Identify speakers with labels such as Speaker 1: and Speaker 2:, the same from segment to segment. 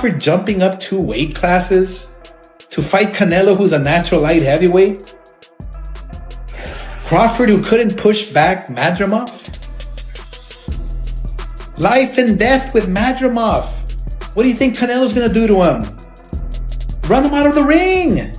Speaker 1: For jumping up 2 weight classes to fight Canelo, who's a natural light heavyweight? Crawford, who couldn't push back Madrimov? Life and death with Madrimov. What do you think Canelo's gonna do to him? Run him out of the ring!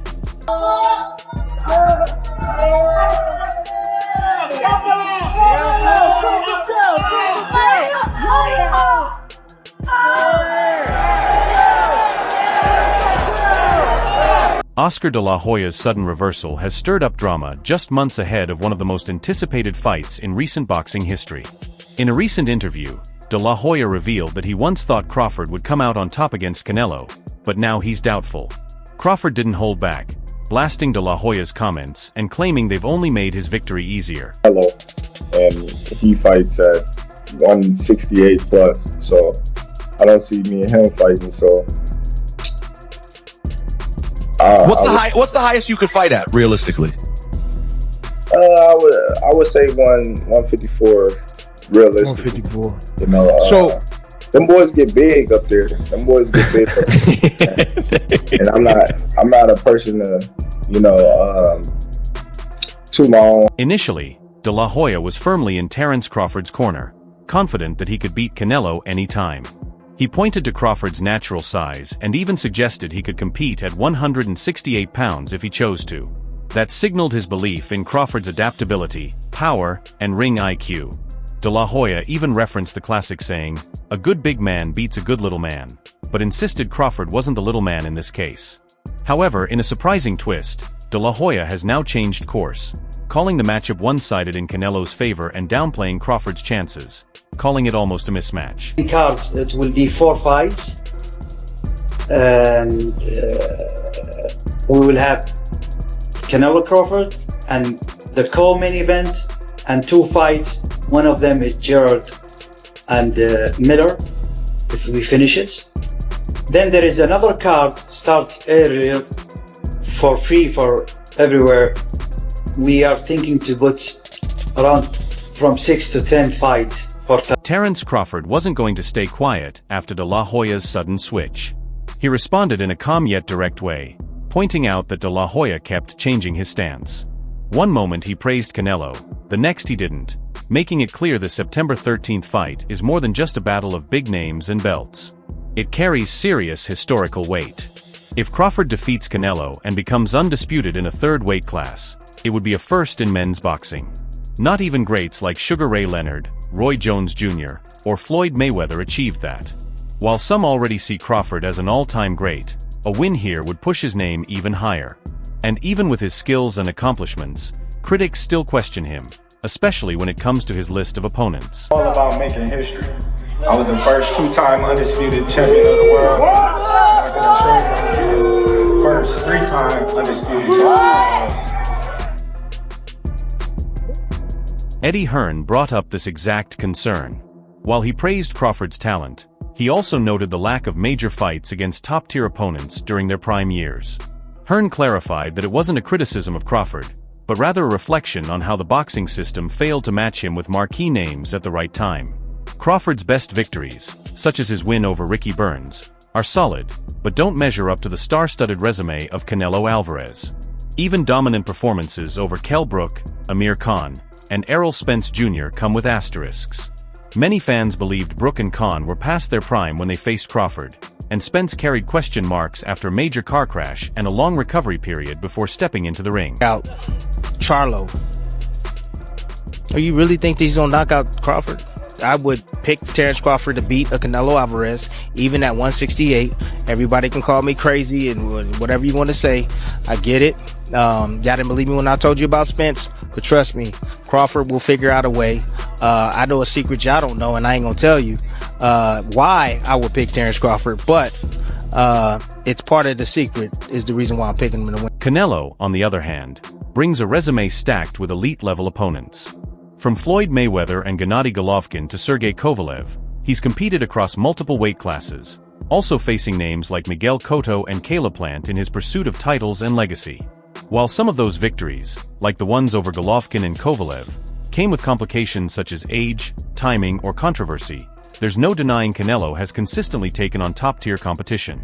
Speaker 2: Oscar de la Hoya's sudden reversal has stirred up drama just months ahead of one of the most anticipated fights in recent boxing history. In a recent interview, de la Hoya revealed that he once thought Crawford would come out on top against Canelo, but now he's doubtful. Crawford didn't hold back, blasting de la Hoya's comments and claiming they've only made his victory easier.
Speaker 3: Hello, and he fights at 168 plus, so I don't see me and him fighting, so...
Speaker 4: What's the highest you could fight at, realistically?
Speaker 3: I would say 154 realistically.
Speaker 5: 154.
Speaker 3: You know,
Speaker 5: So
Speaker 3: them boys get big up there. Them boys get big up there. And I'm not a person to, toot my own.
Speaker 2: Initially, de la Hoya was firmly in Terence Crawford's corner, confident that he could beat Canelo any time. He pointed to Crawford's natural size and even suggested he could compete at 168 pounds if he chose to. That signaled his belief in Crawford's adaptability, power, and ring IQ. De la Hoya even referenced the classic saying, "A good big man beats a good little man," but insisted Crawford wasn't the little man in this case. However, in a surprising twist, de la Hoya has now changed course, calling the matchup one-sided in Canelo's favor and downplaying Crawford's chances, calling it almost a mismatch.
Speaker 6: In cards, it will be 4 fights, and we will have Canelo Crawford and the co-main event, and 2 fights. One of them is Gerald and Miller, if we finish it. Then there is another card start earlier for free for everywhere. We are thinking to put around from 6 to 10 fights.
Speaker 2: Terence Crawford wasn't going to stay quiet after de la Hoya's sudden switch. He responded in a calm yet direct way, pointing out that de la Hoya kept changing his stance. One moment he praised Canelo, the next he didn't, making it clear the September 13th fight is more than just a battle of big names and belts. It carries serious historical weight. If Crawford defeats Canelo and becomes undisputed in a 3rd weight class, it would be a first in men's boxing. Not even greats like Sugar Ray Leonard, Roy Jones Jr., or Floyd Mayweather achieved that. While some already see Crawford as an all-time great, a win here would push his name even higher. And even with his skills and accomplishments, critics still question him, especially when it comes to his list of opponents.
Speaker 7: All about making history. I was the first 2-time undisputed champion of the world. I'm gonna show you the first 3-time undisputed champion.
Speaker 2: Eddie Hearn brought up this exact concern. While he praised Crawford's talent, he also noted the lack of major fights against top-tier opponents during their prime years. Hearn clarified that it wasn't a criticism of Crawford, but rather a reflection on how the boxing system failed to match him with marquee names at the right time. Crawford's best victories, such as his win over Ricky Burns, are solid, but don't measure up to the star-studded resume of Canelo Alvarez. Even dominant performances over Kell Brook, Amir Khan, and Errol Spence Jr. come with asterisks. Many fans believed Brook and Khan were past their prime when they faced Crawford, and Spence carried question marks after a major car crash and a long recovery period before stepping into the ring.
Speaker 5: out Charlo. Oh, you really think that he's gonna knock out Crawford? I would pick Terence Crawford to beat a Canelo Alvarez, even at 168. Everybody can call me crazy and whatever you want to say. I get it. Y'all didn't believe me when I told you about Spence, but trust me, Crawford will figure out a way. I know a secret y'all don't know, and I ain't gonna tell you why I would pick Terence Crawford, but it's part of the secret is the reason why I'm picking him to win.
Speaker 2: Canelo, on the other hand, brings a resume stacked with elite-level opponents. From Floyd Mayweather and Gennady Golovkin to Sergey Kovalev, he's competed across multiple weight classes, also facing names like Miguel Cotto and Caleb Plant in his pursuit of titles and legacy. While some of those victories, like the ones over Golovkin and Kovalev, came with complications such as age, timing, or controversy, there's no denying Canelo has consistently taken on top-tier competition.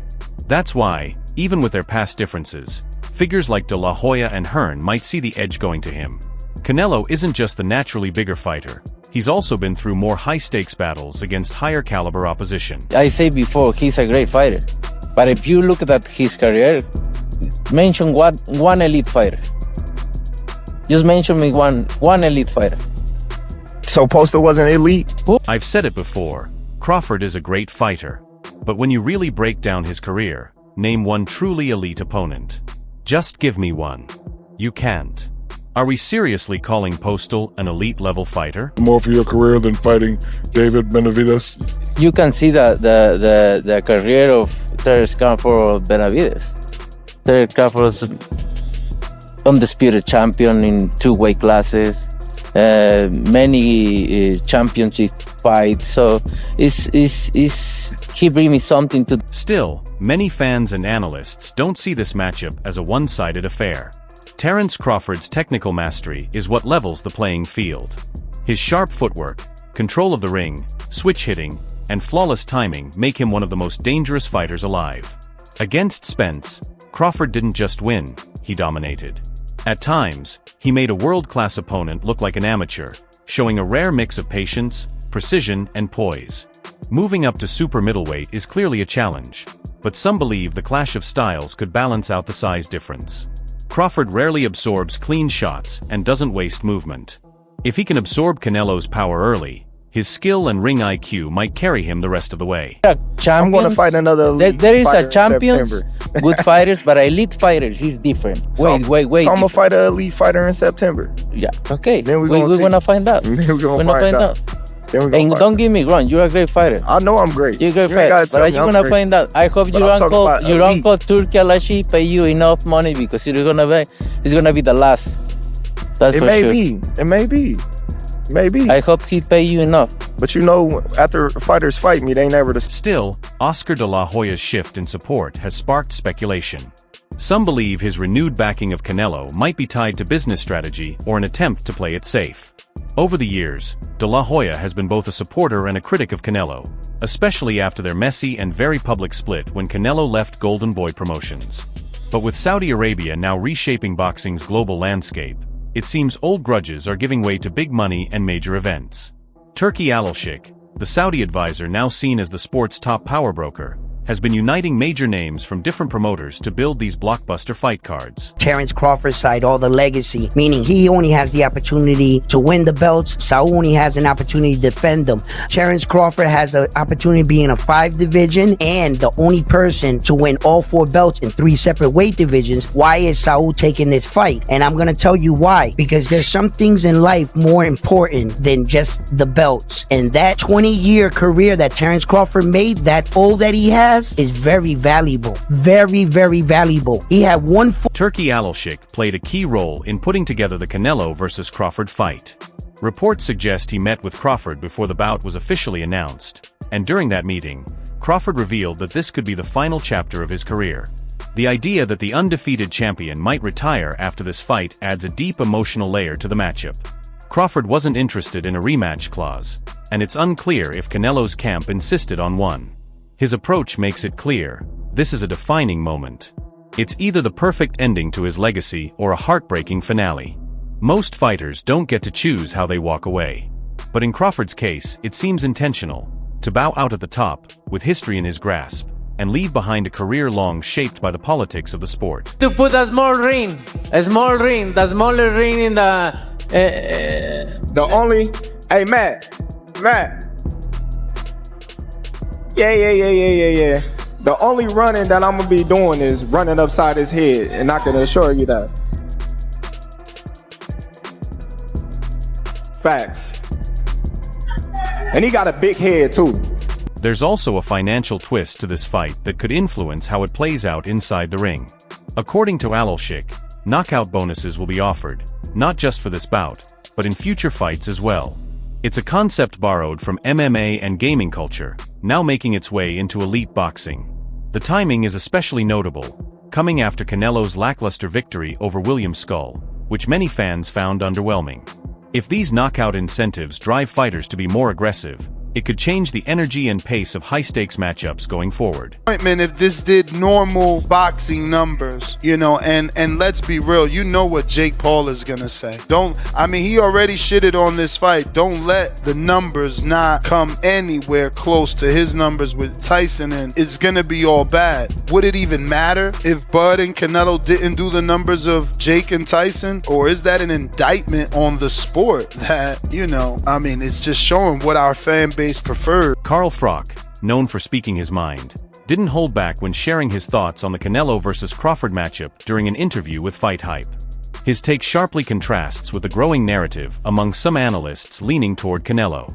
Speaker 2: That's why, even with their past differences, figures like De La Hoya and Hearn might see the edge going to him. Canelo isn't just the naturally bigger fighter, he's also been through more high-stakes battles against higher-caliber opposition.
Speaker 8: I said before, he's a great fighter. But if you look at his career, mention one elite fighter. Just mention me one elite fighter.
Speaker 9: So Poster wasn't elite?
Speaker 2: I've said it before, Crawford is a great fighter. But when you really break down his career, name one truly elite opponent. Just give me one. You can't. Are we seriously calling Postal an elite-level fighter?
Speaker 10: More for your career than fighting David Benavidez?
Speaker 8: You can see the career of Terence Crawford Benavidez. Terence Crawford is undisputed champion in 2 weight classes, many championship fights. So he bring me something to.
Speaker 2: Still, many fans and analysts don't see this matchup as a one-sided affair. Terence Crawford's technical mastery is what levels the playing field. His sharp footwork, control of the ring, switch hitting, and flawless timing make him one of the most dangerous fighters alive. Against Spence, Crawford didn't just win, he dominated. At times, he made a world-class opponent look like an amateur, showing a rare mix of patience, precision, and poise. Moving up to super middleweight is clearly a challenge, but some believe the clash of styles could balance out the size difference. Crawford rarely absorbs clean shots and doesn't waste movement. If he can absorb Canelo's power early, his skill and ring IQ might carry him the rest of the way.
Speaker 9: I'm going to fight another elite
Speaker 8: There is
Speaker 9: fighter
Speaker 8: a champions,
Speaker 9: in
Speaker 8: good fighters, but elite fighters is different. Wait.
Speaker 9: So I'm going to fight an elite fighter in September.
Speaker 8: Yeah, okay.
Speaker 9: Then we're
Speaker 8: going to find out.
Speaker 9: Then we're going to find out.
Speaker 8: And don't get me wrong, you're a great fighter.
Speaker 9: I know I'm great.
Speaker 8: You're a great fighter, but are you gonna find out? I hope your uncle Turki Alashi pay you enough money, because it's gonna be the last. That's for sure.
Speaker 9: It may be. Maybe.
Speaker 8: I hope he pay you enough.
Speaker 9: But you know, after fighters fight me, they ain't never the.
Speaker 2: Still, Oscar de la Hoya's shift in support has sparked speculation. Some believe his renewed backing of Canelo might be tied to business strategy or an attempt to play it safe. Over the years, De La Hoya has been both a supporter and a critic of Canelo, especially after their messy and very public split when Canelo left Golden Boy Promotions. But with Saudi Arabia now reshaping boxing's global landscape, it seems old grudges are giving way to big money and major events. Turki Al-Sheikh, the Saudi advisor now seen as the sport's top power broker, has been uniting major names from different promoters to build these blockbuster fight cards.
Speaker 11: Terence Crawford's side, all the legacy, meaning he only has the opportunity to win the belts. Saul only has an opportunity to defend them. Terence Crawford has an opportunity to be in a 5 division and the only person to win all 4 belts in 3 separate weight divisions. Why is Saul taking this fight? And I'm going to tell you why. Because there's some things in life more important than just the belts. And that 20-year career that Terence Crawford made, that all that he has, is very valuable. Very, very valuable. He had one.
Speaker 2: Turki Al-Sheikh played a key role in putting together the Canelo versus Crawford fight. Reports suggest he met with Crawford before the bout was officially announced, and during that meeting, Crawford revealed that this could be the final chapter of his career. The idea that the undefeated champion might retire after this fight adds a deep emotional layer to the matchup. Crawford wasn't interested in a rematch clause, and it's unclear if Canelo's camp insisted on one. His approach makes it clear, this is a defining moment. It's either the perfect ending to his legacy or a heartbreaking finale. Most fighters don't get to choose how they walk away. But in Crawford's case, it seems intentional, to bow out at the top, with history in his grasp, and leave behind a career long shaped by the politics of the sport.
Speaker 12: To put a small ring, the smaller ring in the...
Speaker 9: Hey, Matt. Yeah. The only running that I'm gonna be doing is running upside his head, and I can assure you that. Facts. And he got a big head too.
Speaker 2: There's also a financial twist to this fight that could influence how it plays out inside the ring. According to Al-Sheikh, knockout bonuses will be offered, not just for this bout, but in future fights as well. It's a concept borrowed from MMA and gaming culture, now making its way into elite boxing. The timing is especially notable, coming after Canelo's lackluster victory over William Skull, which many fans found underwhelming. If these knockout incentives drive fighters to be more aggressive, It could change the energy and pace of high-stakes matchups going forward.
Speaker 13: If this did normal boxing numbers, you know, and let's be real, you know what Jake Paul is gonna say. He already shitted on this fight. Don't let the numbers not come anywhere close to his numbers with Tyson, and it's gonna be all bad. Would it even matter if Bud and Canelo didn't do the numbers of Jake and Tyson? Or is that an indictment on the sport that, it's just showing what our fan base preferred?
Speaker 2: Carl Froch, known for speaking his mind, didn't hold back when sharing his thoughts on the Canelo vs. Crawford matchup during an interview with Fight Hype. His take sharply contrasts with the growing narrative among some analysts leaning toward Canelo.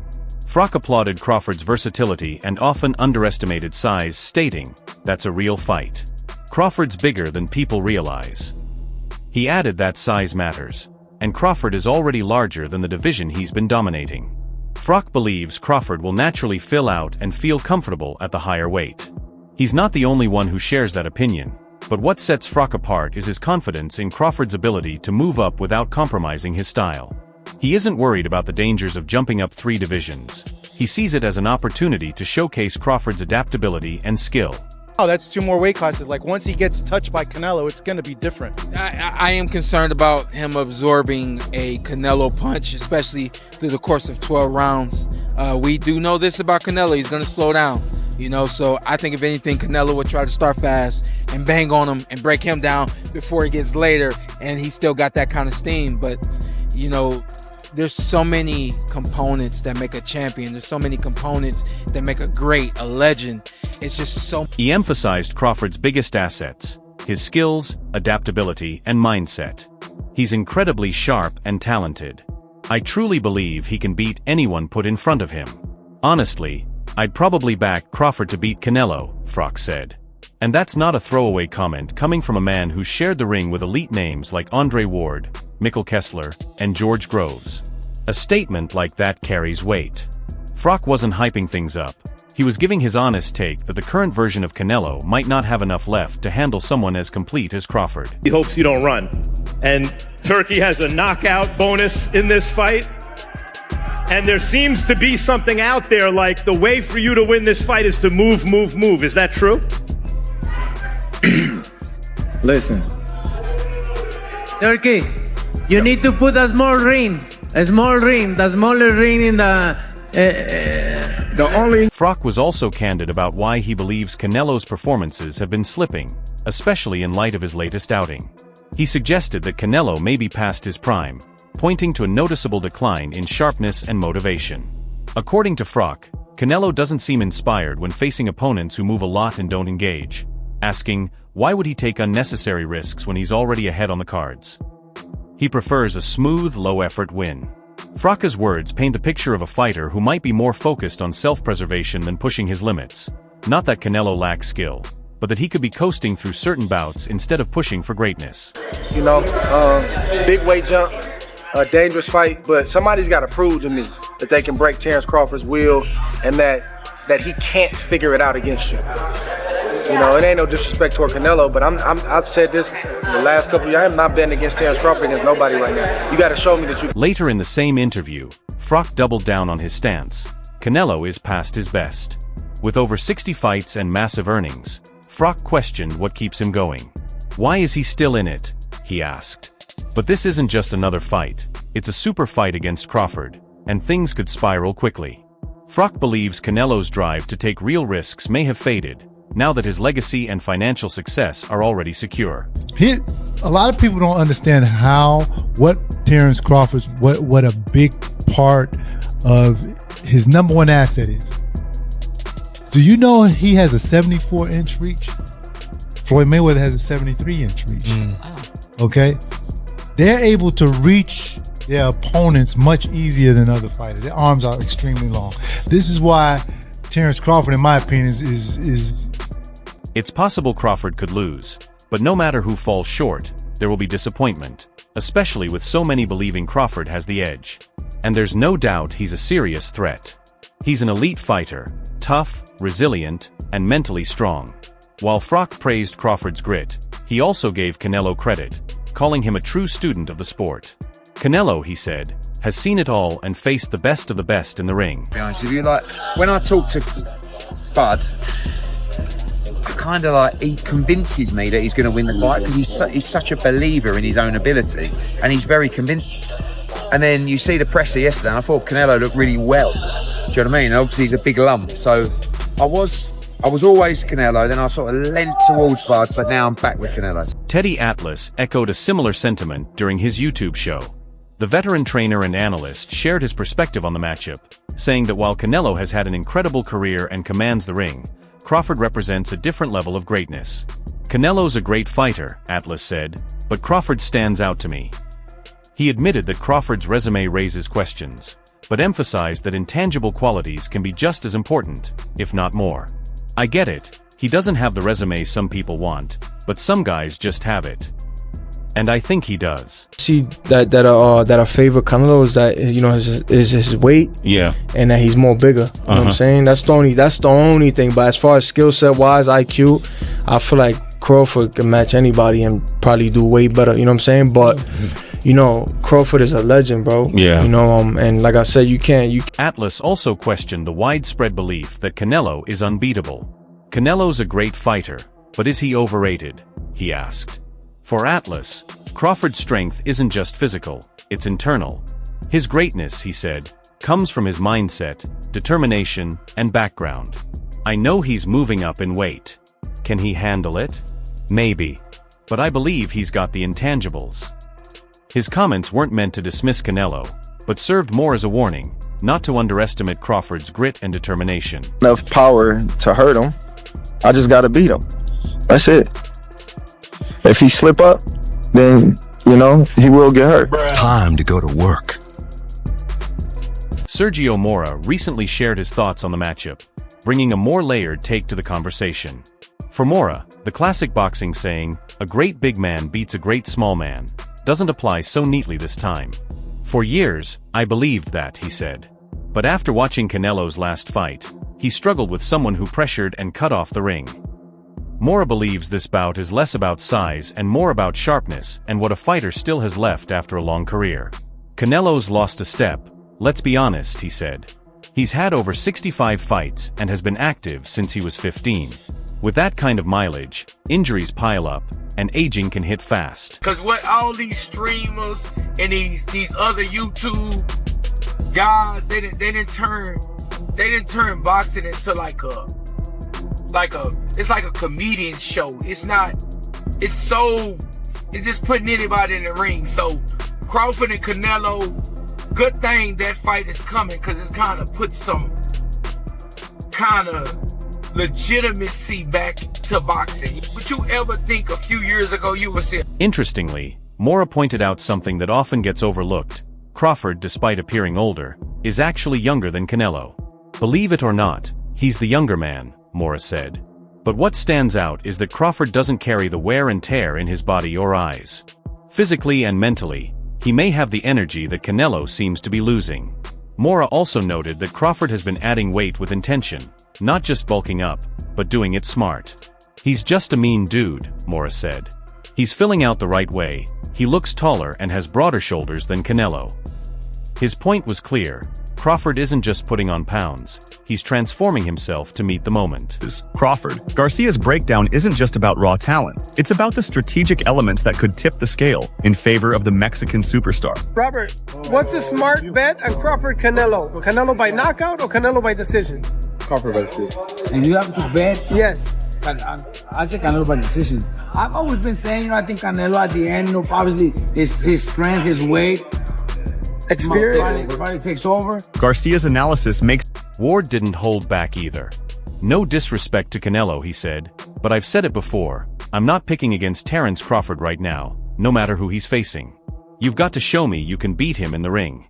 Speaker 2: Froch applauded Crawford's versatility and often underestimated size, stating, "That's a real fight. Crawford's bigger than people realize." He added that size matters, and Crawford is already larger than the division he's been dominating. Froch believes Crawford will naturally fill out and feel comfortable at the higher weight. He's not the only one who shares that opinion, but what sets Froch apart is his confidence in Crawford's ability to move up without compromising his style. He isn't worried about the dangers of jumping up 3 divisions. He sees it as an opportunity to showcase Crawford's adaptability and skill.
Speaker 14: Oh, that's 2 more weight classes. Like, once he gets touched by Canelo, it's going to be different.
Speaker 15: I am concerned about him absorbing a Canelo punch, especially through the course of 12 rounds. We do know this about Canelo. He's going to slow down, so I think if anything, Canelo would try to start fast and bang on him and break him down before he gets later, and he still got that kind of steam. But, there's so many components that make a champion. There's so many components that make a great, a legend. It's just so...
Speaker 2: He emphasized Crawford's biggest assets, his skills, adaptability, and mindset. He's incredibly sharp and talented. I truly believe he can beat anyone put in front of him. Honestly, I'd probably back Crawford to beat Canelo, Froch said. And that's not a throwaway comment coming from a man who shared the ring with elite names like Andre Ward, Mikkel Kessler, and George Groves. A statement like that carries weight. Froch wasn't hyping things up. He was giving his honest take that the current version of Canelo might not have enough left to handle someone as complete as Crawford.
Speaker 16: He hopes you don't run. And Turkey has a knockout bonus in this fight. And there seems to be something out there like the way for you to win this fight is to move, move, move. Is that true?
Speaker 7: Listen.
Speaker 12: Turkey, you need to put a small ring, the smaller ring in
Speaker 2: Froch was also candid about why he believes Canelo's performances have been slipping, especially in light of his latest outing. He suggested that Canelo may be past his prime, pointing to a noticeable decline in sharpness and motivation. According to Froch, Canelo doesn't seem inspired when facing opponents who move a lot and don't engage, asking, why would he take unnecessary risks when he's already ahead on the cards? He prefers a smooth, low-effort win. Froch's words paint the picture of a fighter who might be more focused on self-preservation than pushing his limits. Not that Canelo lacks skill, but that he could be coasting through certain bouts instead of pushing for greatness.
Speaker 17: Big weight jump, a dangerous fight, but somebody's got to prove to me that they can break Terence Crawford's will and that he can't figure it out against you. It ain't no disrespect toward Canelo, but I've said this the last couple of years. I'm not betting against Terence Crawford against nobody right now. You got to show me that you...
Speaker 2: Later in the same interview, Froch doubled down on his stance. Canelo is past his best. With over 60 fights and massive earnings, Froch questioned what keeps him going. Why is he still in it? He asked. But this isn't just another fight. It's a super fight against Crawford, and things could spiral quickly. Froch believes Canelo's drive to take real risks may have faded, now that his legacy and financial success are already secure.
Speaker 18: A lot of people don't understand what Terence Crawford's, what a big part of his number one asset is. Do you know he has a 74-inch reach? Floyd Mayweather has a 73-inch reach. Okay? They're able to reach their opponents much easier than other fighters. Their arms are extremely long. This is why Terence Crawford, in my opinion, is
Speaker 2: It's possible Crawford could lose, but no matter who falls short, there will be disappointment, especially with so many believing Crawford has the edge. And there's no doubt he's a serious threat. He's an elite fighter, tough, resilient, and mentally strong. While Froch praised Crawford's grit, he also gave Canelo credit, calling him a true student of the sport. Canelo, he said, has seen it all and faced the best of the best in the ring.
Speaker 19: To be honest with you, like, when I talk to Bud, I kind of like, he convinces me that he's going to win the fight because he's such a believer in his own ability, and he's very convincing. And then you see the presser yesterday, and I thought Canelo looked really well. Do you know what I mean? Obviously, he's a big lump, so I was always Canelo, then I sort of leant towards Bud, but now I'm back with Canelo.
Speaker 2: Teddy Atlas echoed a similar sentiment during his YouTube show. The veteran trainer and analyst shared his perspective on the matchup, saying that while Canelo has had an incredible career and commands the ring, Crawford represents a different level of greatness. Canelo's a great fighter, Atlas said, but Crawford stands out to me. He admitted that Crawford's resume raises questions, but emphasized that intangible qualities can be just as important, if not more. I get it, he doesn't have the resume some people want, but some guys just have it. And I think he does.
Speaker 20: See that I favor Canelo is that, you know, is his weight.
Speaker 2: Yeah.
Speaker 20: And that he's more bigger. You know what I'm saying? That's the only thing. But as far as skill set wise, IQ, I feel like Crawford can match anybody and probably do way better. You know what I'm saying? But you know, Crawford is a legend, bro.
Speaker 2: Yeah.
Speaker 20: You know, and like I said, you can't.
Speaker 2: Atlas also questioned the widespread belief that Canelo is unbeatable. Canelo's a great fighter, but is he overrated? He asked. For Atlas, Crawford's strength isn't just physical, it's internal. His greatness, he said, comes from his mindset, determination, and background. I know he's moving up in weight. Can he handle it? Maybe. But I believe he's got the intangibles. His comments weren't meant to dismiss Canelo, but served more as a warning, not to underestimate Crawford's grit and determination.
Speaker 3: Enough power to hurt him. I just gotta beat him. That's it. If he slip up, then, you know, he will get hurt.
Speaker 4: Time to go to work.
Speaker 2: Sergio Mora recently shared his thoughts on the matchup, bringing a more layered take to the conversation. For Mora, the classic boxing saying, "A great big man beats a great small man," doesn't apply so neatly this time. For years, I believed that, he said. But after watching Canelo's last fight, he struggled with someone who pressured and cut off the ring. Mora believes this bout is less about size and more about sharpness and what a fighter still has left after a long career. Canelo's lost a step, let's be honest, he said. He's had over 65 fights and has been active since he was 15. With that kind of mileage, injuries pile up, and aging can hit fast.
Speaker 21: Cause what all these streamers and these other YouTube guys, they didn't turn boxing into it's like a comedian show. It's just putting anybody in the ring. So Crawford and Canelo, good thing that fight is coming, because it's kind of put some kind of legitimacy back to boxing. Would you ever think a few years ago you would say?
Speaker 2: Interestingly, Mora pointed out something that often gets overlooked. Crawford, despite appearing older, is actually younger than Canelo. Believe it or not, he's the younger man, Mora said. But what stands out is that Crawford doesn't carry the wear and tear in his body or eyes. Physically and mentally, he may have the energy that Canelo seems to be losing. Mora also noted that Crawford has been adding weight with intention, not just bulking up, but doing it smart. He's just a mean dude, Mora said. He's filling out the right way, he looks taller and has broader shoulders than Canelo. His point was clear, Crawford isn't just putting on pounds, he's transforming himself to meet the moment.
Speaker 22: Crawford, Garcia's breakdown isn't just about raw talent. It's about the strategic elements that could tip the scale in favor of the Mexican superstar.
Speaker 23: Robert, what's a smart bet on Crawford-Canelo? Canelo by knockout or Canelo by decision?
Speaker 24: Crawford by decision. And you have to bet?
Speaker 23: Yes.
Speaker 24: I say Canelo by decision. I've always been saying, I think Canelo at the end, obviously his strength, his weight,
Speaker 23: experience
Speaker 24: probably takes over.
Speaker 22: Garcia's analysis makes...
Speaker 2: Ward didn't hold back either. No disrespect to Canelo, he said, but I've said it before, I'm not picking against Terence Crawford right now, no matter who he's facing. You've got to show me you can beat him in the ring.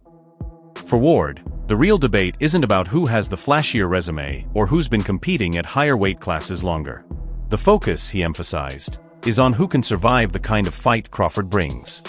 Speaker 2: For Ward, the real debate isn't about who has the flashier resume or who's been competing at higher weight classes longer. The focus, he emphasized, is on who can survive the kind of fight Crawford brings.